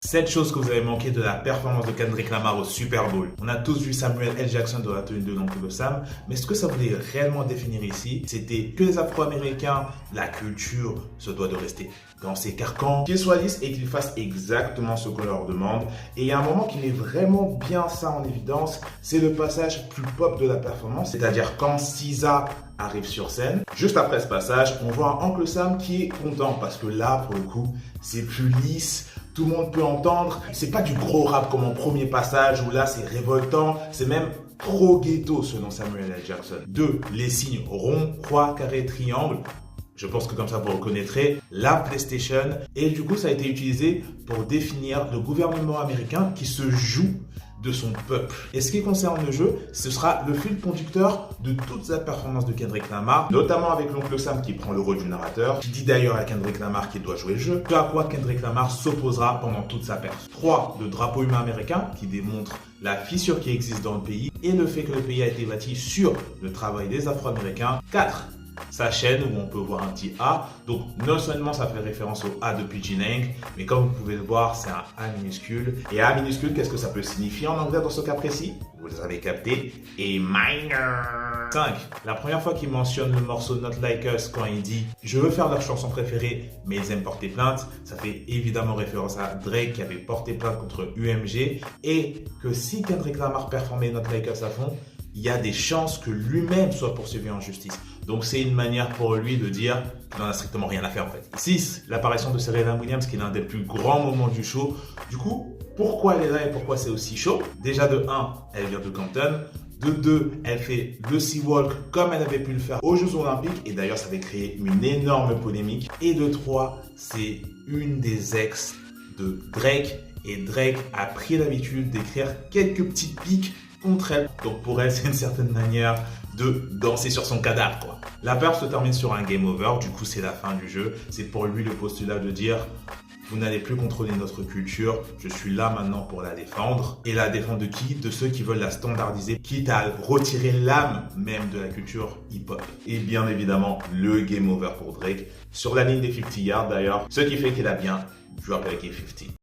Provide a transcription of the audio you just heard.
7 choses que vous avez manqué de la performance de Kendrick Lamar au Super Bowl. On a tous vu Samuel L. Jackson dans la tenue de l'oncle Sam, mais ce que ça voulait réellement définir ici, c'était que les Afro-Américains, la culture se doit de rester dans ses carcans, qu'ils soient lisses et qu'ils fassent exactement ce qu'on leur demande. Et il y a un moment qui met vraiment bien ça en évidence, c'est le passage plus pop de la performance, c'est-à-dire quand SZA arrive sur scène. Juste après ce passage, on voit un Oncle Sam qui est content parce que là, pour le coup, c'est plus lisse. Tout le monde peut entendre. C'est pas du gros rap comme en premier passage où là c'est révoltant. C'est même trop ghetto selon Samuel L. Jackson. 2. Les signes rond, croix, carré, triangle. Je pense que comme ça vous reconnaîtrez la PlayStation. Et du coup ça a été utilisé pour définir le gouvernement américain qui se joue de son peuple. Et ce qui concerne le jeu, ce sera le fil conducteur de toute la performance de Kendrick Lamar, notamment avec l'oncle Sam qui prend le rôle du narrateur, qui dit d'ailleurs à Kendrick Lamar qu'il doit jouer le jeu, ce à quoi Kendrick Lamar s'opposera pendant toute sa perf. 3. Le drapeau humain américain qui démontre la fissure qui existe dans le pays et le fait que le pays a été bâti sur le travail des Afro-Américains. 4. Sa chaîne où on peut voir un petit A. Donc non seulement ça fait référence au A de Pidgey Lang, mais comme vous pouvez le voir, c'est un A minuscule. Et A minuscule, qu'est-ce que ça peut signifier en anglais dans ce cas précis? Vous avez capté. Et minor. 5. La première fois qu'il mentionne le morceau Not Like Us quand il dit « Je veux faire leur chanson préférée, mais ils aiment porter plainte », ça fait évidemment référence à Drake qui avait porté plainte contre UMG et que si Kendrick Lamar performait Not Like Us à fond, il y a des chances que lui-même soit poursuivi en justice. Donc c'est une manière pour lui de dire qu'il n'en a strictement rien à faire en fait. 6. L'apparition de Serena Williams qui est l'un des plus grands moments du show. Du coup, pourquoi elle est là et pourquoi c'est aussi chaud? Déjà de 1, elle vient de Compton. De 2, elle fait le Sea-Walk comme elle avait pu le faire aux Jeux Olympiques. Et d'ailleurs, ça avait créé une énorme polémique. Et de 3, c'est une des ex de Drake. Et Drake a pris l'habitude d'écrire quelques petites piques contre elle. Donc pour elle, c'est une certaine manière de danser sur son cadavre, quoi. La perf se termine sur un game over, du coup c'est la fin du jeu. C'est pour lui le postulat de dire vous n'allez plus contrôler notre culture, je suis là maintenant pour la défendre. Et la défendre de qui? De ceux qui veulent la standardiser, quitte à retirer l'âme même de la culture hip-hop. Et bien évidemment, le game over pour Drake, sur la ligne des 50 yards d'ailleurs, ce qui fait qu'il a bien joué avec les 50.